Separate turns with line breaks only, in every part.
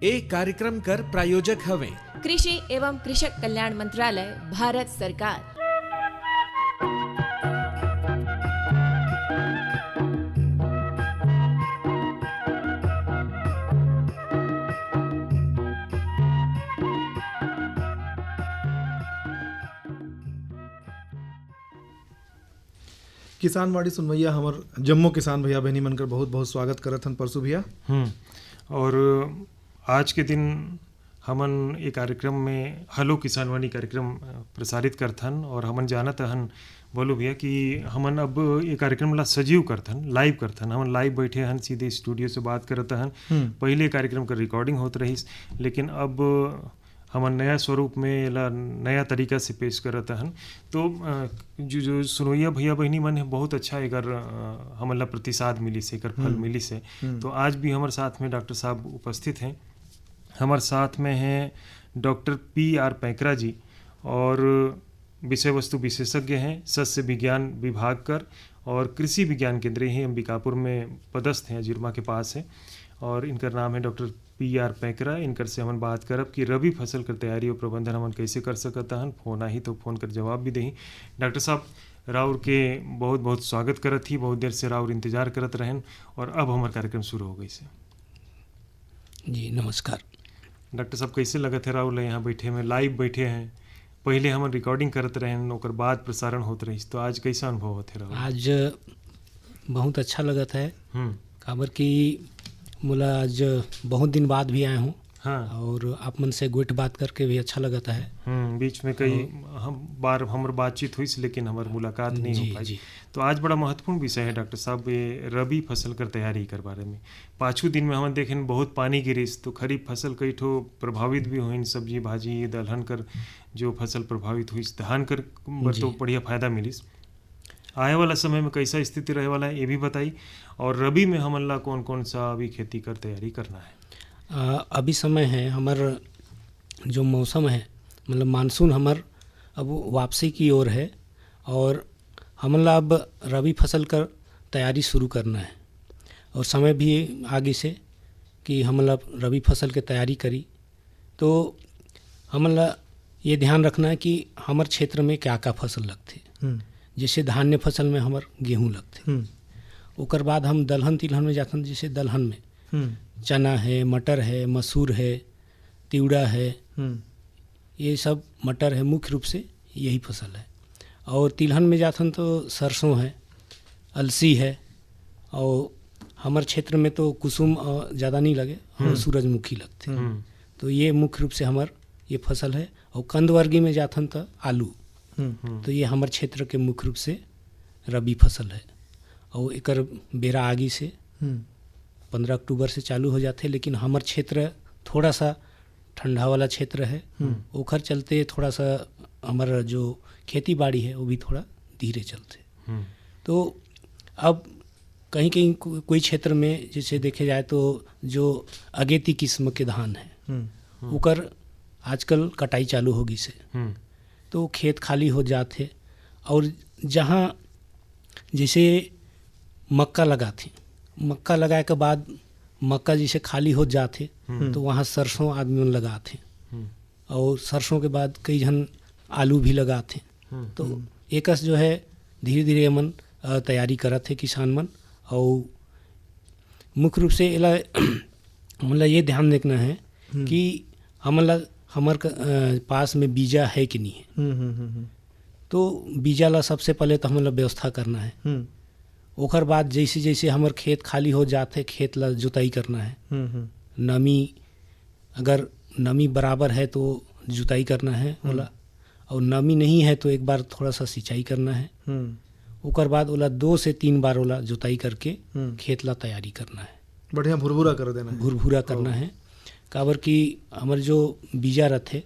ए कार्यक्रम कर प्रायोजक हवे
कृषि एवं कृषक कल्याण मंत्रालय, भारत सरकार।
किसानवाड़ी सुनवैया हमर जम्मो किसान भैया बहनी मनकर बहुत बहुत स्वागत करत हन परसु भैया।
और आज के दिन हमन ये कार्यक्रम में हलो किसानवाणी कार्यक्रम प्रसारित करथन और हमन जानत हन बोलो भैया कि हमन अब ये कार्यक्रम ला सजीव करथन, लाइव करथन। हमन लाइव बैठे हन, सीधे स्टूडियो से बात करत हन। पहले कार्यक्रम का रिकॉर्डिंग होत रहीस, लेकिन अब हमन नया स्वरूप में ला नया तरीका से पेश करत हन। तो जो सुनोइया भैया बहनी मन है बहुत अच्छा एकर हमन ला प्रतिसाद मिली से, एकर फल मिली से। तो आज भी हमारे साथ में डॉक्टर साहब उपस्थित हैं। हमारे साथ में हैं डॉक्टर PR पैकरा जी और विषय वस्तु विशेषज्ञ हैं, सस्य विज्ञान विभाग कर और कृषि विज्ञान केंद्र ही अंबिकापुर में पदस्थ हैं, अजिरमा के पास है। और इनका नाम है डॉक्टर PR पैकरा। इनकर से हमन बात करब कि रबी फसल कर तैयारी और प्रबंधन हमन कैसे कर सकता हन। फोन आई तो फोन कर जवाब भी दही। डॉक्टर साहब राउर के बहुत बहुत स्वागत करत ही, बहुत देर से राउर इंतजार करत रहन और अब हमार कार्यक्रम शुरू हो गई से।
जी नमस्कार
डॉक्टर साहब, कैसे लगत है राउर यहाँ बैठे में, लाइव बैठे हैं? पहले हमन रिकॉर्डिंग करत रहन, ओकर बाद प्रसारण होत रही, तो आज कैसा अनुभव होते राउर?
आज बहुत अच्छा लगत है, काबर कि मोला आज बहुत दिन बाद भी आया हूँ।
हाँ।
और आप मन से गोट बात करके भी अच्छा लगता है।
बीच में कई बार हमार बातचीत हुई, लेकिन हमार मुलाकात नहीं हो पाई। तो आज बड़ा महत्वपूर्ण विषय है डॉक्टर साहब, ये रबी फसल कर तैयारी कर बारे में। पाछू दिन में हम देखें बहुत पानी गिरिस, तो खरीफ फसल कई ठो प्रभावित भी हुई, सब्जी भाजी दलहन कर जो फसल प्रभावित हुई, धान कर तो बढ़िया फायदा मिलिस। आए वाला समय में कैसा स्थिति रहे वाला है ये भी बताई, और रबी में हमन ला कौन कौन सा अभी खेती कर तैयारी करना है?
अभी समय है हमार जो मौसम है, मतलब मानसून हमार अब वापसी की ओर है और हमन ला अब रबी फसल कर तैयारी शुरू करना है। और समय भी आगे से कि हमन ला रबी फसल के तैयारी करी, तो हमन ला ये ध्यान रखना है कि हमार क्षेत्र में क्या क्या फसल लगते। जैसे धान्य फसल में हमार गेहूँ लगते, ओकर बाद हम दलहन तिलहन में जाते हैं। जैसे दलहन में चना है, मटर है, मसूर है, तिवड़ा है, ये सब मटर है, मुख्य रूप से यही फसल है। और तिलहन में जाते हैं तो सरसों है, अलसी है, और हमारे क्षेत्र में तो कुसुम ज़्यादा नहीं लगे, और सूरजमुखी लगते। तो ये मुख्य रूप से हमार ये फसल है। और कंदवर्गीय में जाते हैं तो आलू, तो ये हमारे क्षेत्र के मुख्य रूप से रबी फसल है। और एकर बेरा आगे से 15 अक्टूबर से चालू हो जाते, लेकिन हमार क्षेत्र थोड़ा सा ठंडा वाला क्षेत्र है, ओखर चलते थोड़ा सा हमारा जो खेती बाड़ी है वो भी थोड़ा धीरे चलते। तो अब कहीं कहीं कोई क्षेत्र में जैसे देखे जाए तो जो अगेती किस्म के धान है, ओकर आजकल कटाई चालू होगी से, तो खेत खाली हो जाते। और जहाँ जैसे मक्का लगाते, मक्का लगाए के बाद मक्का जैसे खाली हो जाते, तो वहाँ सरसों आदमी लगाते, और सरसों के बाद कई जन आलू भी लगाते। तो एकस जो है धीरे धीरे मन तैयारी करत है किसान मन। और मुख्य रूप से एला मतलब ये ध्यान देखना है कि हमार पास में बीजा है कि नहीं है। तो बीजा ला सबसे पहले तो हमें व्यवस्था करना है। ओकर बाद जैसे जैसे हमार खेत खाली हो जाते, खेत ला जुताई करना है। नमी अगर नमी बराबर है तो जुताई करना है ओला, और नमी नहीं है तो एक बार थोड़ा सा सिंचाई करना है। ओकर बाद ओला 2 से 3 बार ओला जुताई करके खेत ला तैयारी करना है,
बढ़िया भुरभुरा कर देना है।
भुरभुरा करना है, काबर कि हमारे जो बीजा रहते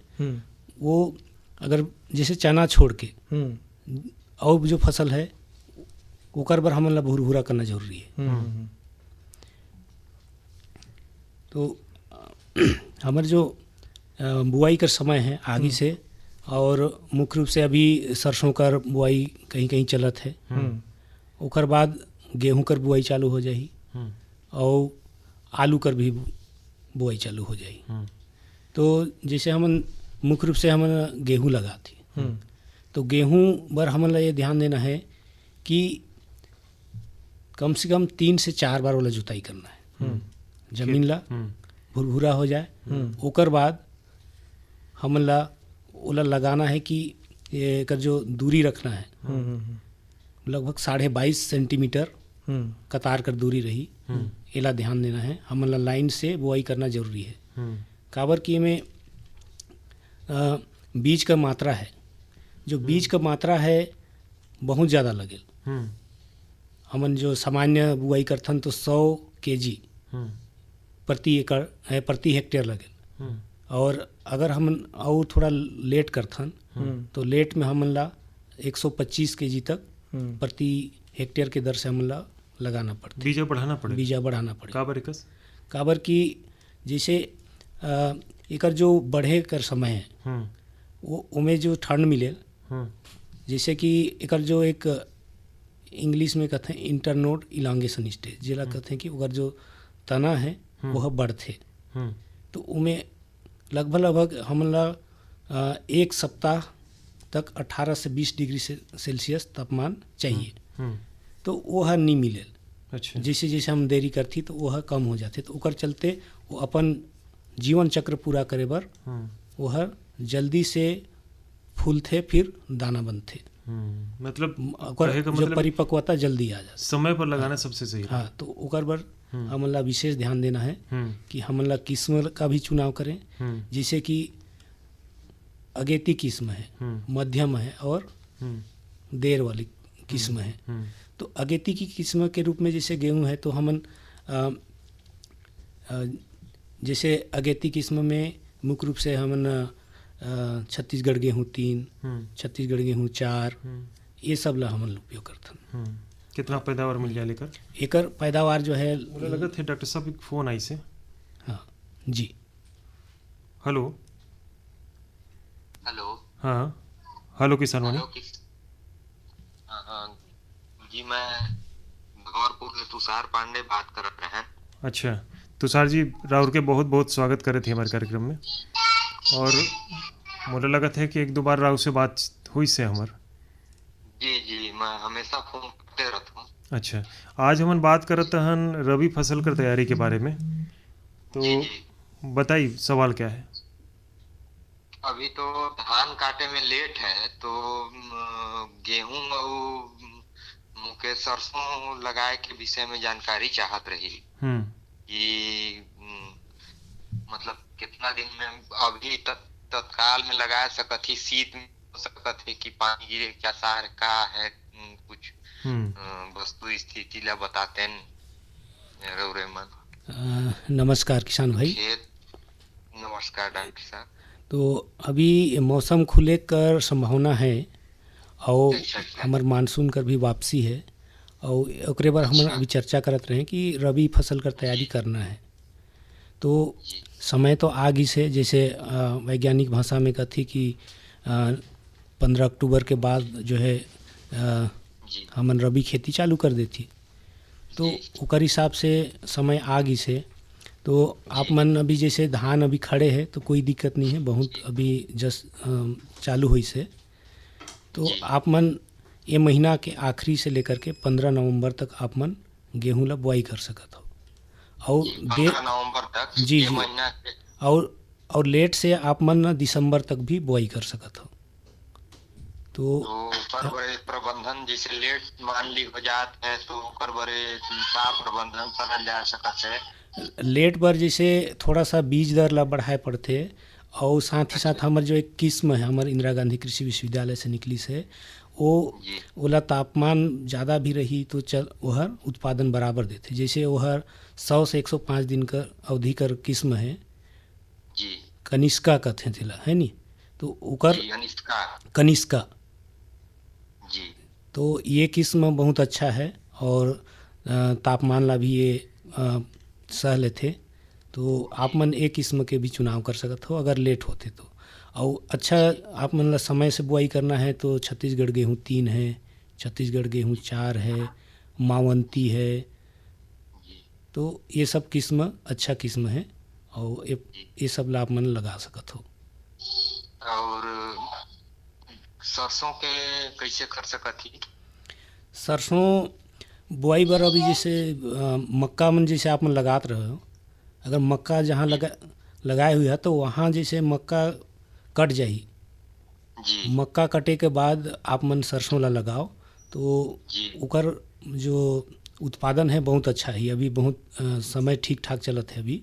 वो अगर जैसे चना छोड़ के और जो फसल है ओकर बर हमन ला भुरभुरा करना जरूरी है। तो हमारे जो बुआई का समय है आगे से, और मुख्य रूप से अभी सरसों का बुआई कहीं कहीं चलत है। ओकर बाद गेहूं कर बुआई चालू हो जाही, और आलू कर भी बुआई चालू हो जाएगी। तो जैसे हमन मुख्य रूप से हमन गेहूँ लगाती, तो गेहूँ बर हमन ला ये ध्यान देना है कि कम से कम 3 से 4 बार वाला जुताई करना है। जमीन ला भुरभुरा हो जाए, ओकर बाद हमन ला ओला लगाना है कि एकर जो दूरी रखना है लगभग 22.5 सेंटीमीटर कतार कर दूरी रही। एला ध्यान देना है, हमन ला लाइन से बुआई करना जरूरी है। काबर कि में बीज का मात्रा है, जो बीज का मात्रा है बहुत ज़्यादा लगे। हमन जो सामान्य बुआई करथन तो 100 kg प्रति एकड़ है, प्रति हेक्टेयर लगे। और अगर हमन और थोड़ा लेट करथन तो लेट में हमन ला 125 kg तक प्रति हेक्टेयर के दर से हमन ला लगाना पड़ता,
बीजा बढ़ाना पड़े,
बीजा बढ़ाना पड़े।
काबर एकस?
काबर कि जैसे एकर जो बढ़े कर समय है वो उमें जो ठंड मिले, जैसे कि एकर जो एक इंग्लिश में कहते हैं इंटरनोड इलांगेशन स्टेज, जिला कहते हैं कि अगर जो तना है वह बढ़ते, तो उमें लगभग हमन ला 1 सप्ताह तक 18 से 20 डिग्री सेल्सियस तापमान चाहिए। तो वह नहीं मिले।
अच्छा।
जैसे जैसे हम देरी करती तो वह कम हो जाते, तो ओकर चलते वो अपन जीवन चक्र पूरा करे बर वह जल्दी से फूलते फिर दाना बनते।
मतलब
ओकर
कहे का
जो
मतलब
परिपक्वता जल्दी आ जाती।
समय पर लगाना सबसे सही है।
हाँ, तो ओकर बर हमन ला विशेष ध्यान देना है कि हमन ला किस्म का भी चुनाव करें, जैसे कि अगेती किस्म है, मध्यम है और देर वाली किस्म है। तो अगेती की किस्म के रूप में जैसे गेहूं है तो हमन जैसे अगेती किस्म में मुख्य रूप से हमन छत्तीसगढ़ गेहूँ 3, छत्तीसगढ़ गेहूँ 4, ये सब ला हमन उपयोग करथन।
कितना पैदावार मिल जाए लेकर?
एकर पैदावार जो है
मुझे लगा थे डॉक्टर साहब एक फ़ोन आई से।
हाँ जी,
हेलो।
हेलो।
हाँ, हेलो किसानवानी।
जी, मैं भगवानपुर से तुषार पांडे बात कर रहे हैं।
अच्छा, तुषार जी, राउर के बहुत बहुत स्वागत करे थे हमारे कार्यक्रम में। और मुझे लगा था कि 1-2 बार राउर से बात हुई से हमार।
जी, मैं हमेशा फोन करते रहता हूँ।
अच्छा, आज हम बात करते हैं रबी फसल कर तैयारी के बारे में। तो बताइए सवाल क्या है?
अभी तो धान काटे में लेट है, तो गेहूं और मुके सरसों लगाए के विषय में जानकारी चाहत रही कि मतलब कितना दिन में अभी तत्काल में लगा सकत ही, शीत में हो सकत है कि पानी गिरे क्या सार का है, कुछ वस्तु स्थिति ला बताते रौरे मन।
नमस्कार किसान भाई।
नमस्कार डॉक्टर साहब।
तो अभी मौसम खुले कर संभावना है और हमार मानसून कर भी वापसी है, और ओकरे बार हम अभी चर्चा करत रहे कि रबी फसल कर तैयारी करना है। तो समय तो आ गई से, जैसे वैज्ञानिक भाषा में कहती कि 15 अक्टूबर के बाद जो है हमन रबी खेती चालू कर देती। तो ओकर हिसाब से समय आ गई से, तो आप मन अभी जैसे धान अभी खड़े है तो कोई दिक्कत नहीं है, बहुत अभी चालू हुई से। तो आप मन ये महीना के आखिरी से लेकर के 15 नवंबर तक आप मन गेहूं ला बुआई कर सकत हो। और
15 नवंबर तक
जी जी, और लेट से आप मन ना दिसंबर तक भी बुआई कर सकत हो। तो
प्रबंधन जैसे लेट मान ली हो जात है तो ओकर बरे का प्रबंधन करल जा सकत है।
लेट बर जैसे थोड़ा सा बीज दर ला बढ़ाए पड़ते, और साथ ही साथ हमारे जो एक किस्म है हमारे इंदिरा गांधी कृषि विश्वविद्यालय से निकली से, वो ओला तापमान ज़्यादा भी रही तो वह उत्पादन बराबर देते। जैसे वह 100 से 105 दिन का अवधि कर किस्म है, कनिष्का कहते थे है नी, तो ओकर कनिष्का। तो ये किस्म बहुत अच्छा है और तापमान ला भी ये सह लेते। तो आप मन एक किस्म के भी चुनाव कर सकते हो अगर लेट होते तो। और अच्छा आप मन ला समय से बुआई करना है तो छत्तीसगढ़ गेहूँ 3 है, छत्तीसगढ़ गेहूँ 4 है, मावंती है। तो ये सब किस्म अच्छा किस्म है और ये सब ला आप मन लगा सकत हो।
और सरसों के कैसे कर सकत ही?
सरसों बुआई बर अभी जैसे मक्का मन जैसे आप मन लगात रहे हो, अगर मक्का जहाँ लगाए हुए है तो वहाँ जैसे मक्का कट जाही,
जी
मक्का कटे के बाद आप मन सरसों ला लगाओ तो
जी
ओकर जो उत्पादन है बहुत अच्छा है। अभी बहुत समय ठीक ठाक चलत है अभी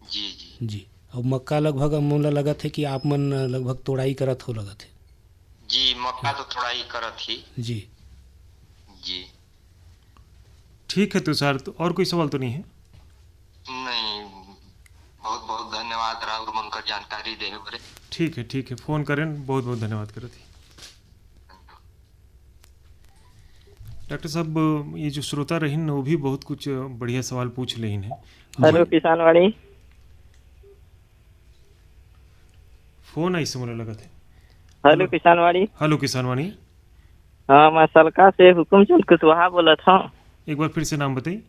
जी जी
जी। और मक्का लगभग मोला लगत है कि आप मन लगभग तोड़ाई करत हो लगत है
जी, मक्का तो थोड़ा ही करत ही
जी।
जी।
ठीक है तुषार, तो और कोई सवाल तो नहीं है?
नहीं, बहुत बहुत धन्यवाद राहुल मनकर जानकारी देने बरे।
ठीक है, फ़ोन करें, बहुत बहुत धन्यवाद करत ही। डॉक्टर साहब, ये जो श्रोता रहीन वो भी बहुत कुछ बढ़िया सवाल पूछ लेहिन है।
हेलो किसानवाड़ी।
फ़ोन आई से मोला लगत है।
हेलो किसानवाड़ी।
हेलो किसानवाणी।
हाँ, मैं सलका से हुकुमचंद कुशवाहा बोलत हूँ।
एक बार फिर से नाम बताइए।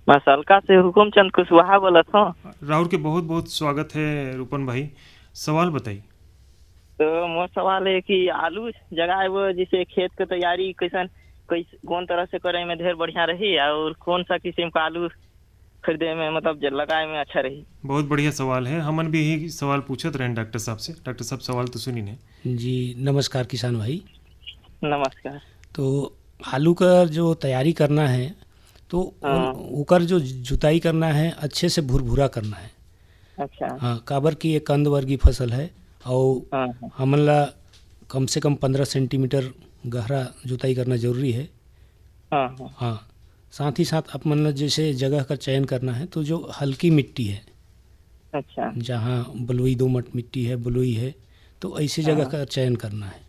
मैं सलका से हुकुमचंद कुशवाहा बोलत हूँ।
राहुल के बहुत बहुत स्वागत है रूपन भाई, सवाल बताइए।
तो मोर सवाल है कि आलू जगह वो जिसे खेत के तैयारी कौन तरह से करे में ढेर बढ़िया रही, और कौन सा किस्म का आलू खरीदे में मतलब लगाए में अच्छा रही?
बहुत बढ़िया सवाल है, हमन भी यही सवाल पूछत रहे डॉक्टर साहब से। डॉक्टर साहब सवाल तो सुनी ने
जी। नमस्कार किसान भाई।
नमस्कार।
तो आलू का जो तैयारी करना है तो ओकर जो जुताई करना है अच्छे से भुरभुरा करना है।
अच्छा।
हाँ, काबर की एक कंद वर्गीय फसल है और हमन ला कम से कम 15 सेंटीमीटर गहरा जुताई करना जरूरी है। हाँ, साथ ही साथ अपन ला जैसे जगह का चयन करना है तो जो हल्की मिट्टी है,
अच्छा,
जहाँ बलुई दोमट मिट्टी है, बलुई है, तो ऐसी जगह का चयन करना है।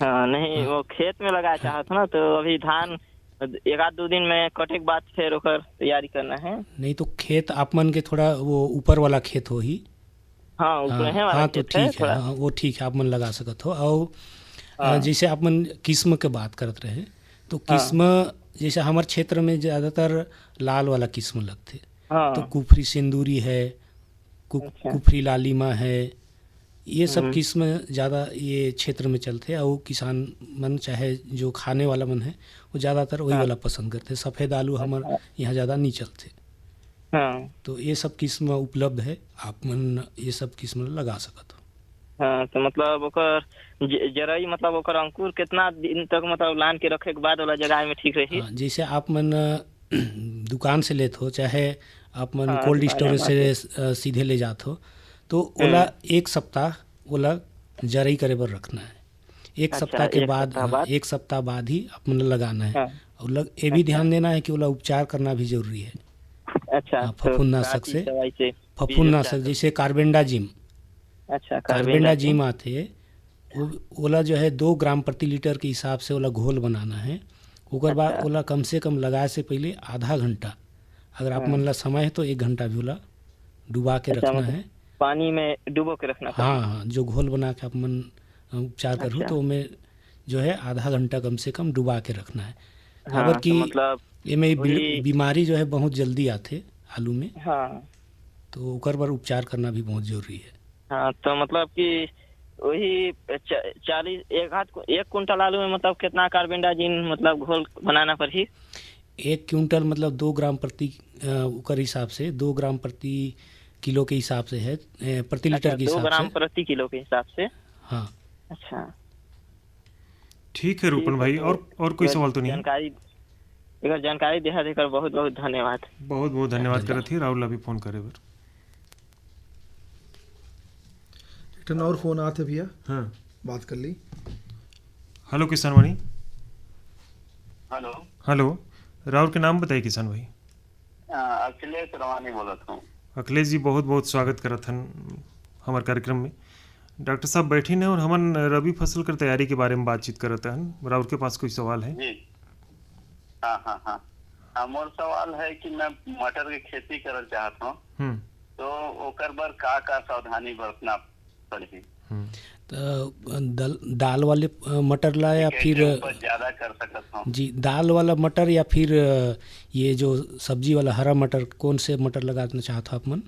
हाँ, नहीं वो खेत में लगाया चाहत ना, तो अभी धान एक आध 2 दिन में कटे के बाद फिर ओकर तैयारी करना है।
नहीं तो खेत आप मन के थोड़ा वो ऊपर वाला खेत हो ही।
हाँ, ऊपर है वाला
हाँ, तो
खेत है
ठीक है, हाँ, वो ठीक है, आप मन लगा सकत हो। और जैसे आप मन किस्म के बात करत रहे तो किस्म जैसे हमारे क्षेत्र में ज़्यादातर लाल वाला किस्म लगते, तो कुफरी सिंदूरी है, कुफरी लालिमा है, ये सब किस्म ज़्यादा ये क्षेत्र में चलते। और किसान मन चाहे जो खाने वाला मन है वो ज़्यादातर वही वाला पसंद करते। सफ़ेद आलू हमारे यहाँ ज़्यादा नहीं चलते। तो ये सब किस्म उपलब्ध है, आप मन ये सब किस्म लगा सकते हो।
हाँ, तो मतलब ओकर जराई मतलब ओकर अंकुर कितना दिन तक मतलब लान के रखे के बाद वाला जगह में ठीक रही?
हाँ, जैसे आप मन दुकान से लेते हो चाहे आप मन कोल्ड स्टोरेज से सीधे ले जाते हो, तो ओला 1 सप्ताह ओला जराई करे बर रखना है। 1 सप्ताह के बाद 1 सप्ताह बाद ही आप मन लगाना है। और ये भी ध्यान देना है कि ओला उपचार करना भी जरूरी है।
अच्छा,
फफूंदनाशक से फफूंदनाशक जैसे कार्बेंडाजिम।
अच्छा,
कार्बेंडाजिम आते ओला जो है 2 ग्राम प्रति लीटर के हिसाब से ओला घोल बनाना है। ओकर बाद ओला कम से कम लगाए से पहले आधा घंटा, अगर आप मन ला समय है तो 1 घंटा भी ओला डुबा के रखना है,
पानी में डुबो के रखना।
हाँ, जो घोल बना के आप मन उपचार करूँ तो उसमें जो है आधा घंटा कम से कम डुबा के रखना है। खबर की मतलब ये बीमारी जो है बहुत जल्दी आते आलू में। तो ओकर पर उपचार करना भी बहुत जरूरी है।
हाँ, तो मतलब कि वही 1 कुंटल आलू में मतलब कितना कार्बेंडाजिम मतलब घोल बनाना पड़ी?
1 क्विंटल मतलब 2 ग्राम प्रति ओकर हिसाब से 2 ग्राम प्रति किलो के हिसाब से है, प्रति लीटर के हिसाब से
2 ग्राम प्रति किलो के हिसाब से।
हाँ,
अच्छा,
ठीक है रूपन भाई, और कोई सवाल तो नहीं है?
जानकारी देकर बहुत बहुत धन्यवाद।
बहुत बहुत धन्यवाद करत ही राहुल अभी फ़ोन करे बर।
और फोन आते भैया,
हाँ,
बात कर ली।
हेलो किसानवाणी।
हेलो,
राहुल के नाम बताइए किसान भाई।
अखिलेश रवानी बोलत हूँ।
अखिलेश जी, बहुत बहुत स्वागत करत हन हमारे कार्यक्रम में। डॉक्टर साहब बैठे हैं और हमन रबी फसल कर तैयारी के बारे में बातचीत करत हन। राहुल के पास कोई सवाल है?
जी, हाँ, मोर सवाल है कि मैं मटर की खेती करना चाहता हूँ, तो ओकर बर का सावधानी बरतना पड़ेगी?
तो दाल वाले मटर ला या फिर
ज्यादा कर सकता हूँ?
जी, दाल वाला मटर या फिर ये जो सब्जी वाला हरा मटर, कौन से मटर लगाना चाहते हो आप मन?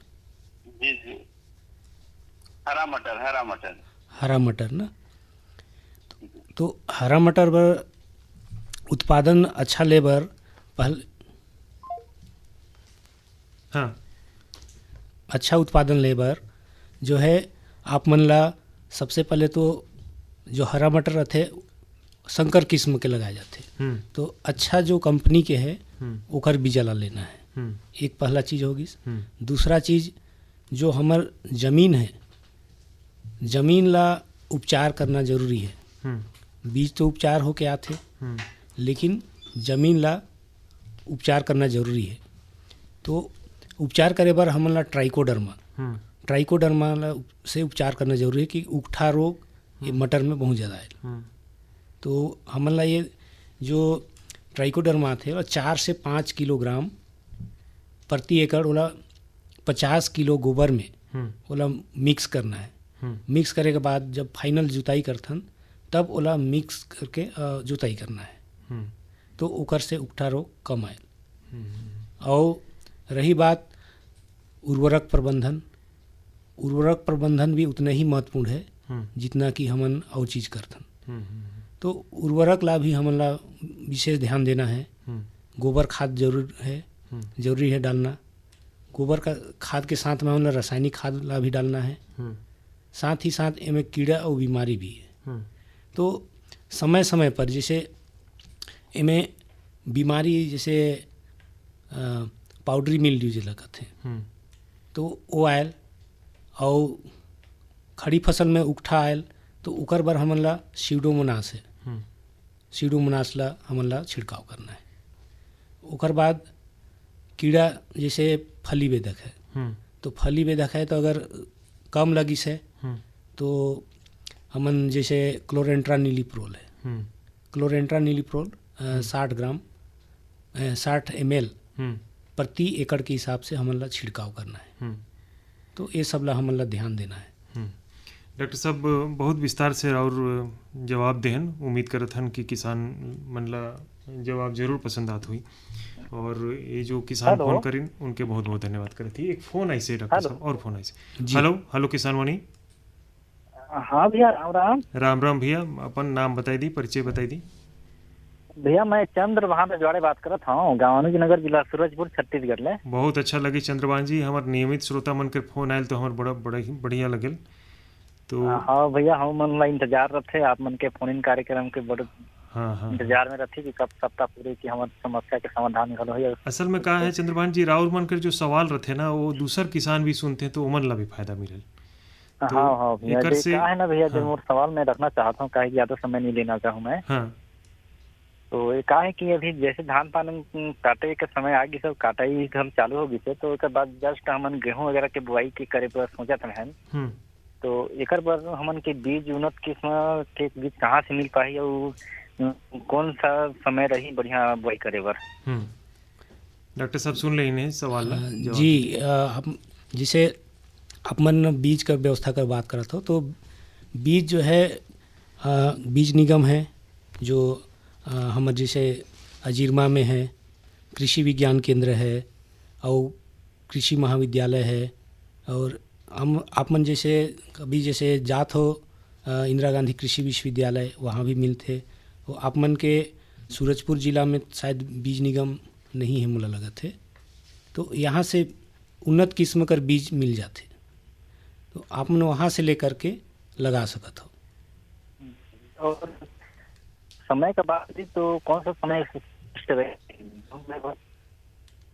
हरा मटर
हरा मटर ना, तो हरा मटर बर उत्पादन अच्छा ले बर पहले
हाँ
अच्छा उत्पादन ले बर जो है आप मन ला सबसे पहले तो जो हरा मटर रहते संकर किस्म के लगाए जाते, तो अच्छा जो कंपनी के है ओकर बीजा ला लेना है। एक पहला चीज़ होगी। दूसरा चीज़ जो हमर जमीन है, जमीन ला उपचार करना जरूरी है। बीज तो उपचार होके आते, लेकिन जमीन ला उपचार करना जरूरी है। तो उपचार करे बर हमन ला ट्राइकोडर्मा ला से उपचार करना जरूरी है कि उकठा रोग ये मटर में बहुत ज़्यादा है। तो हमन ला ये जो ट्राइकोडर्मा थे वो 4 से 5 किलोग्राम प्रति एकड़ ओला 50 किलो गोबर में ओला मिक्स करना है। मिक्स करे के बाद जब फाइनल जुताई करथन तब ओला मिक्स करके जुताई करना है, तो ओकर से उकठा रोग कम आए। और रही बात उर्वरक प्रबंधन भी उतना ही महत्वपूर्ण है जितना कि हमन और चीज़ करथन। तो उर्वरक ला भी हमन ला विशेष ध्यान देना है। गोबर खाद जरूरी है डालना। गोबर का खाद के साथ में हमन ला रासायनिक खाद ला भी डालना है। साथ ही साथ इनमें कीड़ा और बीमारी भी है। तो समय समय पर जैसे इनमें बीमारी जैसे पाउडरी मिल्ड्यू जो लगत है तो वो आयल और खड़ी फसल में उकठा आयल तो ओकर बर हमन ला सीडोमोनास ला हमन ला छिड़काव करना है। ओकर बाद कीड़ा जैसे फली बेदक है, तो फली बेदक है तो अगर कम लगिस है तो हमन जैसे क्लोरेंट्रा नीलीप्रोल है, क्लोरेंट्रा नीलीप्रोल 60 ml प्रति एकड़ के हिसाब से हमन ला छिड़काव करना है। तो ये सब ला हमन ला ध्यान देना है।
डॉक्टर साहब बहुत विस्तार से और जवाब देहन, उम्मीद करत हन कि किसान मन ला जवाब जरूर पसंद आत हुई। और ये जो किसान फोन करिन उनके बहुत बहुत धन्यवाद करत ही। एक फोन ऐसे डॉक्टर साहब और फोन ऐसे। हेलो किसान वाणी।
हाँ भैया राम राम।
राम भैया, अपन नाम बताई दी, परिचय बताई दी।
भैया मैं चंद्रभान रजवाड़े बात करत हूँ, गावानुजी नगर जिला सूरजपुर छत्तीसगढ़ ले।
बहुत अच्छा लगी चंद्रभान जी, हमार नियमित श्रोता मन के फोन आयल तो हमार बड़ा ही बढ़िया लगल। तो
हाँ भैया हम मन ला इंतजार रखे आप मन के फोन इन कार्यक्रम के बड़े इंतजार में रखे कि कब सप्ताह पूरे की हमारे समस्या के समाधान निकल हो।
असल में कहा है चंद्रभान जी, राहुल मन के जो सवाल रहते ना वो दूसर किसान भी सुनते हैं तो उमन ला भी फायदा मिले।
हाँ भैया क्या है ना भैया, जो मोर सवाल मैं रखना चाहता हूँ, काहे ज्यादा समय नहीं लेना चाहूँ मैं। तो ये कहा है कि अभी जैसे धान पान काटे के समय आ गई, सब काटाई हम चालू हो गई थे, तो एक बाद जस्ट हमन गेहूं वगैरह के बुआई के करे पर सोचत हैं। तो एक बार हमन के बीज उन्नत किस्म के बीज कहाँ से मिल पाही और कौन सा समय रही बढ़िया बुआई करे बर?
डॉक्टर साहब सुन ले इन्हें सवाल
जी। हम जिसे अपन बीज का व्यवस्था कर बात करत हो, तो बीज जो है बीज निगम है जो हमारे जैसे अजीरमा में है, कृषि विज्ञान केंद्र है और कृषि महाविद्यालय है। और हम आपमन जैसे कभी जैसे जात हो इंदिरा गांधी कृषि विश्वविद्यालय, वहाँ भी मिलते। वो आपमन के सूरजपुर जिला में शायद बीज निगम नहीं है मुला लगत है, तो यहाँ से उन्नत किस्म कर बीज मिल जाते, तो आपमन वहाँ से लेकर के लगा सकत हो।
और समय का बात है तो कौन सा समय?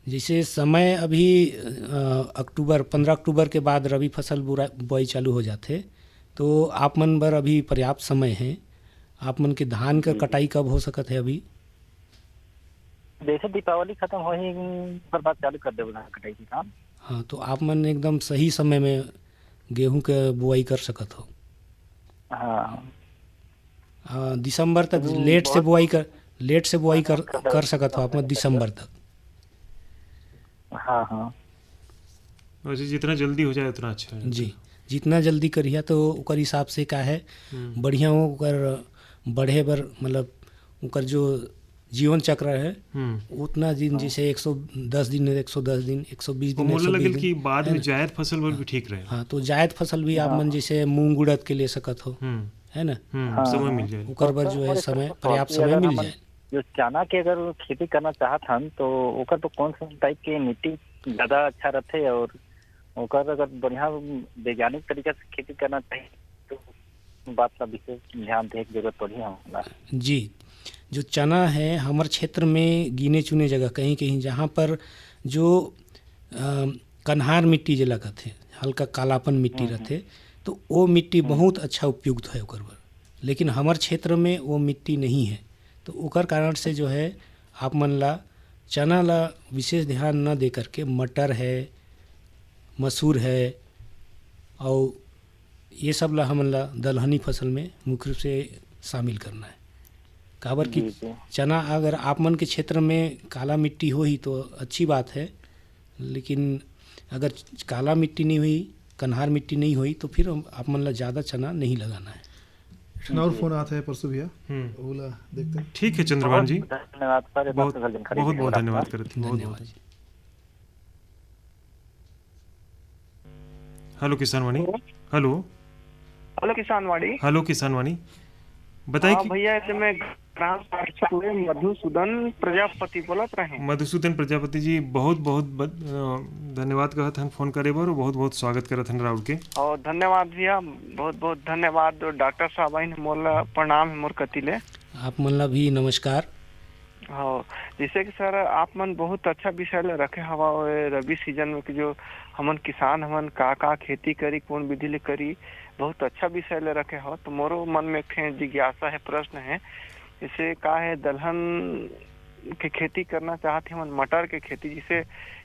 जैसे समय अभी 15 अक्टूबर के बाद रबी फसल बुआई चालू हो जाते, तो आप मन बर अभी पर्याप्त समय है। आप मन के धान का कटाई कब हो सकत है? अभी
जैसे दीपावली खत्म हो ही पर बात चालू कर देवला कटाई की काम।
हाँ, तो आप मन एकदम सही समय में गेहूं के बुआई कर सकत हो। दिसंबर तक लेट से बुआई कर सकत हो आप दिसंबर तक।
हाँ
वैसे जितना जल्दी हो जाए उतना अच्छा है
जी। जितना जल्दी करिए तो ओकर हिसाब से का है बढ़िया ओकर बढ़े बर, मतलब ओकर जो जीवन चक्र है उतना दिन जैसे 110 दिन 110 दिन 120 दिन
मुझे लगल कि बाद में जायद फसल भी ठीक रहे।
हाँ तो जायद फसल भी आप मन जैसे मूंग उड़द के ले सकत हो, है ना,
समय मिल जाए
ओकर बर जो है समय पर्याप्त समय मिल जाए।
जो चना के अगर खेती करना चाहत हन तो ओकर तो कौन सा टाइप के मिट्टी ज्यादा अच्छा रहते और ओकर अगर बढ़िया वैज्ञानिक तरीका से खेती करना चाहिए तो बात का विशेष ध्यान देने की जरूरत पड़ी है
जी। जो चना है हमारे क्षेत्र में गिने चुने जगह कहीं कहीं जहाँ पर जो कन्हार मिट्टी जो लगत है, हल्का कालापन मिट्टी रहते, तो वो मिट्टी बहुत अच्छा उपयुक्त है ओकर बर, लेकिन हमारे क्षेत्र में वो मिट्टी नहीं है। तो ओकर कारण से जो है आप मन ला चना ला विशेष ध्यान न दे करके मटर है, मसूर है और ये सब ला हमन ला दलहनी फसल में मुख्य रूप से शामिल करना है। काबर कि चना अगर आप मन के क्षेत्र में काला मिट्टी हो ही तो अच्छी बात है, लेकिन अगर काला मिट्टी नहीं हुई, कन्हार मिट्टी नहीं हुई तो फिर आप मन ला ज़्यादा चना नहीं लगाना है।
और फोन आता है परसों भैया, ओला देखते हैं।
ठीक है चंद्रभान जी,
धन्यवाद सर,
बहुत बहुत धन्यवाद करते हैं।
धन्यवाद।
Hello Kisanvani. Hello
hello Kisanvani.
Hello Kisanvani बताइए कि
भैया ऐसे में ग्राम पूरे मधुसूदन प्रजापति बोलत रहे।
मधुसूदन प्रजापति जी बहुत बहुत धन्यवाद कहत हन फोन करे बर और बहुत बहुत स्वागत करत हन राउर के।
और धन्यवाद भैया, बहुत बहुत धन्यवाद। डॉक्टर साहब आइन मोला प्रणाम है मोर कतिले।
आप मन ला भी नमस्कार।
हाँ जैसे कि सर आप मन बहुत अच्छा विषय ले रखे हवा रबी सीजन में कि जो हमन किसान हमन का खेती करी, कौन विधि ले करी, बहुत अच्छा विषय ले रखे हो। तो मोरो मन में एक जिज्ञासा है, प्रश्न है, जैसे का है दलहन के खेती करना चाहते हमन, मटर के खेती, जिसे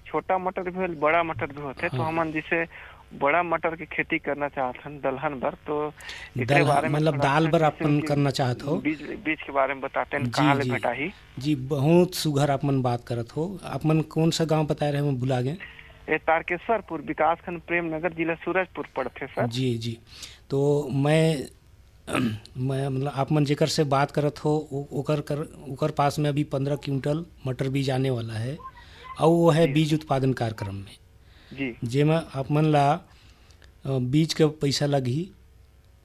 छोटा मटर भी बड़ा मटर भी होते, तो हमन जिसे बड़ा मटर की खेती करना चाहते हैं दलहन बर, तो इसके बारे में
मतलब दाल बर अपन करना चाहत हो,
बीज के बारे में बताते हैं कहाँ ले भेटा ही।
जी बहुत सुघर आप मन बात करत हो। आप मन कौन सा गांव बताए रहे, मैं भुला गए।
तारकेश्वरपुर, विकासखंड प्रेम नगर, जिला सूरजपुर पड़ते सर।
जी जी, तो मैं मतलब आप मन जेकर से बात करत हो ओकर पास में अभी 15 क्विंटल मटर बीज आने वाला है और वो है बीज उत्पादन कार्यक्रम में
जी,
जेमा आप मन ला बीज के पैसा लगी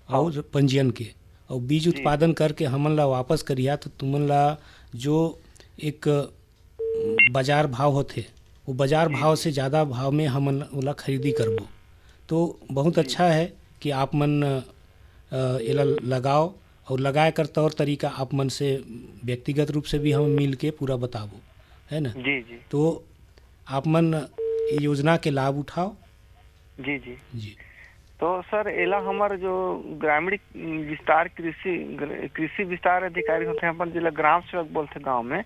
और पंजीयन के, और बीज उत्पादन करके हमन ला वापस करिया तो तुमन ला जो एक बाजार भाव होते वो बाजार भाव से ज़्यादा भाव में हमन ओला खरीदी करबो। तो बहुत अच्छा है कि आप मन एला लगाओ और लगाए कर तौर तरीका आप मन से व्यक्तिगत रूप से भी हम मिल के पूरा बताबो, है ना।
जी जी,
तो आप मन योजना के लाभ उठाओ।
जी जी
जी।
तो सर एला हमार जो ग्रामीण विस्तार कृषि विस्तार अधिकारी होते हैं अपन, जिला ग्राम सेवक बोलते गांव में,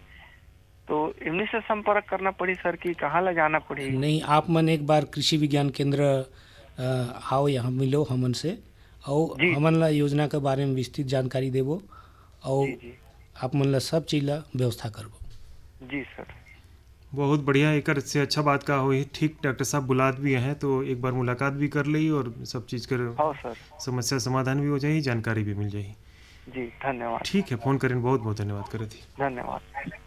तो इन्हीं से संपर्क करना पड़ी सर कि कहाँ ले जाना पड़ी?
नहीं, आप मन एक बार कृषि विज्ञान केंद्र आओ, यहाँ मिलो हमन से और हमन ला योजना के बारे में विस्तृत जानकारी देबो और
जी,
आप मन ला सब चीज ला व्यवस्था करबो।
जी सर,
बहुत बढ़िया। एक से अच्छा बात का हुई, ठीक डॉक्टर साहब बुलात भी हैं तो एक बार मुलाकात भी कर ली और सब चीज़ कर समस्या समाधान भी हो जाए, जानकारी भी मिल जाए।
जी धन्यवाद।
ठीक है, फोन करें, बहुत बहुत धन्यवाद करे थी।
धन्यवाद।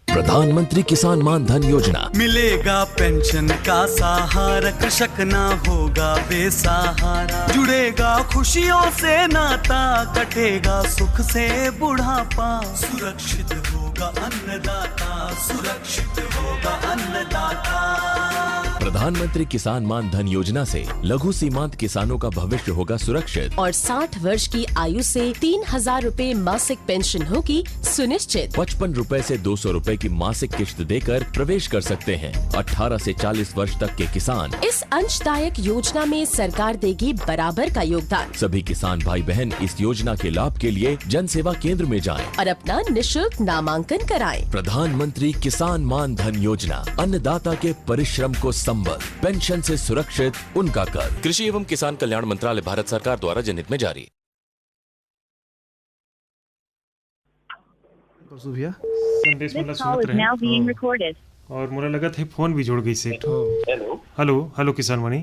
प्रधानमंत्री किसान मान धन योजना,
मिलेगा पेंशन का सहारा, कृषक ना होगा बेसहारा, जुड़ेगा खुशियों से नाता, कटेगा सुख से बुढ़ापा, सुरक्षित होगा अन्नदाता, सुरक्षित होगा अन्नदाता।
प्रधानमंत्री किसान मान धन योजना से लघु सीमांत किसानों का भविष्य होगा सुरक्षित
और 60 वर्ष की आयु से 3000 रूपए मासिक पेंशन होगी सुनिश्चित।
55 रूपए से 200 रूपए की मासिक किश्त देकर प्रवेश कर सकते हैं 18 से 40 वर्ष तक के किसान।
इस अंशदायक योजना में सरकार देगी बराबर का योगदान।
सभी किसान भाई बहन इस योजना के लाभ के लिए जन सेवा केंद्र में जाएं
और अपना निःशुल्क नामांकन कराएं।
प्रधानमंत्री किसान मान धन योजना, अन्नदाता के परिश्रम को संबल, पेंशन से सुरक्षित उनका कर। कृषि एवं किसान कल्याण मंत्रालय, भारत सरकार द्वारा जनहित में जारी।
संदेश मतलब सुनत रहे और मुझे लगा था फोन भी जुड़ गई से।
हेलो
हेलो हेलो किसान वाणी।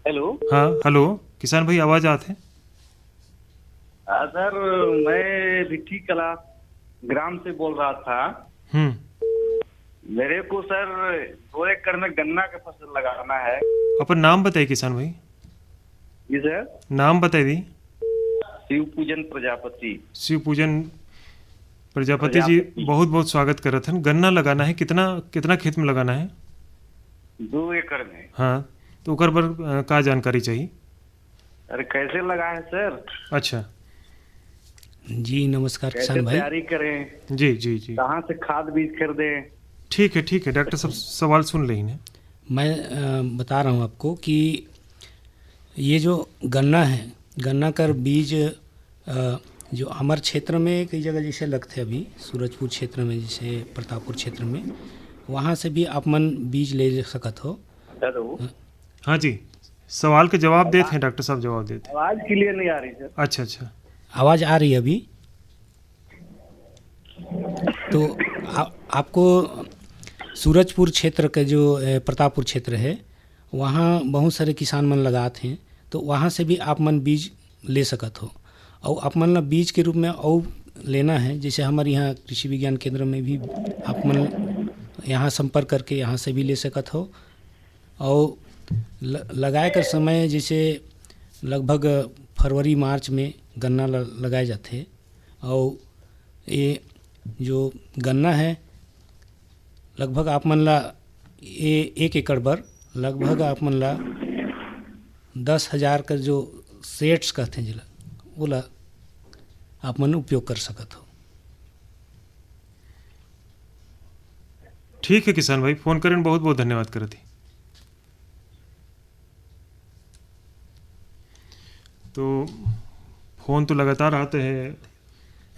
हेलो
हाँ हेलो किसान भाई, आवाज आते हैं?
सर मैं भिट्ठी कला ग्राम से बोल रहा था। मेरे को सर 2 एकड़ में गन्ना का फसल लगाना है।
अपन नाम बताइए किसान भाई।
जी सर।
नाम बताइए दी।
शिव पूजन प्रजापति।
शिव पूजन प्रजापति जी, बहुत बहुत स्वागत करत हन। गन्ना लगाना है, कितना खेत में लगाना है?
2 एकड़ में।
हाँ, तो ओकर पर का जानकारी चाहिए?
अरे कैसे लगाए सर?
अच्छा
जी नमस्कार किसान भाई।
तैयारी करें?
जी जी जी।
कहाँ से खाद बीज खरीदें?
ठीक है डॉक्टर साहब, सवाल सुन लें।
मैं बता रहा हूँ आपको कि ये जो गन्ना है, गन्ना का बीज जो हमारे क्षेत्र में कई जगह जैसे लगते हैं, अभी सूरजपुर क्षेत्र में, जैसे प्रतापपुर क्षेत्र में, वहाँ से भी आप मन बीज ले सकत हो।
हेलो।
हाँ जी, सवाल के जवाब देते हैं डॉक्टर साहब, जवाब देते हैं।
आवाज़ क्लियर नहीं आ रही सर।
अच्छा,
आवाज़ आ रही है अभी? तो आपको सूरजपुर क्षेत्र के जो प्रतापपुर क्षेत्र है, वहाँ बहुत सारे किसान मन लगाते हैं, तो वहाँ से भी आप मन बीज ले सकत हो। और आप मन ला बीज के रूप में और लेना है, जैसे हमारे यहाँ कृषि विज्ञान केंद्र में भी आप मन यहाँ संपर्क करके यहाँ से भी ले सकत हो। और लगाए कर समय जैसे लगभग फरवरी मार्च में गन्ना लगाए जाते हैं। और ये जो गन्ना है लगभग आप मन ला 1 एकड़ पर लगभग आप मन ला 10,000 का जो सेट्स कहते हैं जिला, बोला आप मन उपयोग कर सकत हो।
ठीक है किसान भाई, फोन करें बहुत बहुत धन्यवाद करती। तो फोन तो लगातार आते हैं।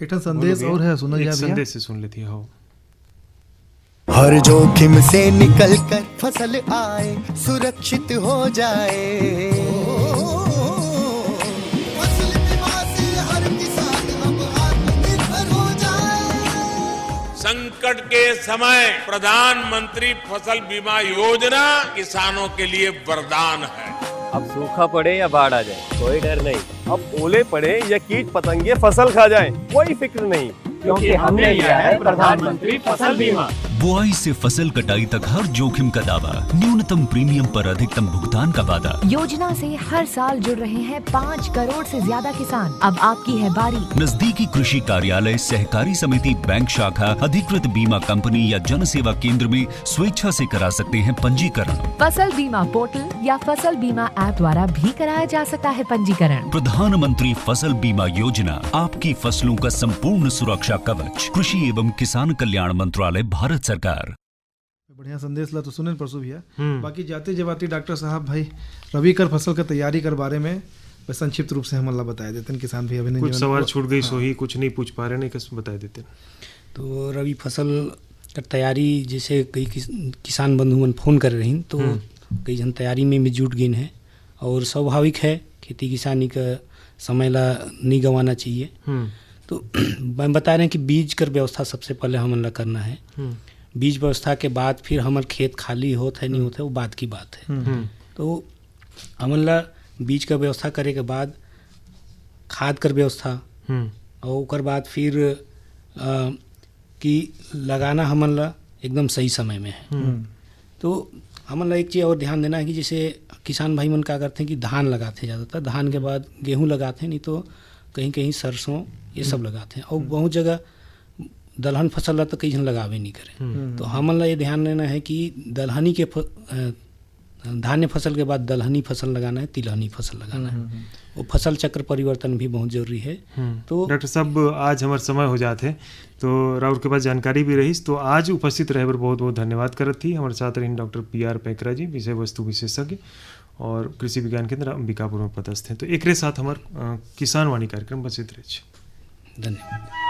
एक संदेश और है, सुनो।
संदेश से सुन लेती है।
हर जोखिम से निकल कर फसल आए, सुरक्षित हो जाए। फसल बीमा से हर किसान अब आत्मनिर्भर हो जाए।
संकट के समय प्रधानमंत्री फसल बीमा योजना किसानों के लिए वरदान है।
अब सूखा पड़े या बाढ़ आ जाए, कोई डर नहीं। अब ओले पड़े या कीट पतंगे फसल खा जाए, कोई फिक्र नहीं, क्योंकि हमने लिया है प्रधानमंत्री फसल बीमा।
बुआई से फसल कटाई तक हर जोखिम का दावा, न्यूनतम प्रीमियम पर अधिकतम भुगतान का वादा।
योजना से हर साल जुड़ रहे हैं 5 करोड़ से ज्यादा किसान। अब आपकी है बारी।
नजदीकी कृषि कार्यालय, सहकारी समिति, बैंक शाखा, अधिकृत बीमा कंपनी या जन सेवा केंद्र में स्वेच्छा से करा सकते हैं पंजीकरण।
फसल बीमा पोर्टल या फसल बीमा ऐप द्वारा भी कराया जा सकता है पंजीकरण।
प्रधानमंत्री फसल बीमा योजना, आपकी फसलों का संपूर्ण सुरक्षा कवच। कृषि एवं किसान कल्याण मंत्रालय, भारत सरकार।
बढ़िया संदेश ला तो सुने परसों भैया। बाकी जाते जवाती डॉक्टर साहब भाई रबी कर फसल का तैयारी कर बारे में संक्षिप्त रूप से हम अल्लाह बता देते हैं। किसान भी अभी
कुछ सवाल छूट गई, सोही कुछ नहीं पूछ पा रहे, नहीं कुछ बता देते।
तो रबी फसल का तैयारी जैसे कई किसान बंधु मन फोन कर रही, तो कई जन तैयारी में भी जुट गए हैं। और स्वाभाविक है, खेती किसानी का समय ला नहीं गंवाना चाहिए। तो मैं बता रहे हैं कि बीज कर व्यवस्था सबसे पहले हमन ला करना है। बीज व्यवस्था के बाद फिर हमार खेत खाली होता है नहीं होता है वो बात की बात है। तो हमन ला बीज का व्यवस्था करे के बाद खाद कर व्यवस्था, और उसके बाद फिर कि लगाना हमन ला एकदम सही समय में है। तो हमन ला एक चीज़ और ध्यान देना है कि जैसे किसान भाई मन क्या करते हैं कि धान लगाते हैं, ज़्यादातर धान के बाद गेहूँ लगाते हैं, नहीं तो कहीं कहीं सरसों ये सब लगाते हैं। और बहुत जगह दलहन फसल ला तो कई जन लगावे नहीं करें। तो हमन ला ये ध्यान देना है कि दलहनी के धान्य फसल के बाद दलहनी फसल लगाना है, तिलहनी फसल लगाना है। वो फसल चक्र परिवर्तन भी बहुत जरूरी है।
तो डॉक्टर साहब आज हमारे समय हो जाते हैं, तो राउर के पास जानकारी भी रही, तो आज उपस्थित रहे पर बहुत बहुत धन्यवाद करत थी। हमारे साथ रही डॉक्टर PR पैकरा जी, विषय वस्तु विशेषज्ञ और कृषि विज्ञान केंद्र अंबिकापुर में पदस्थ हैं। तो एक साथ हमारे किसान वाणी कार्यक्रम बसित रहे। धन्यवाद।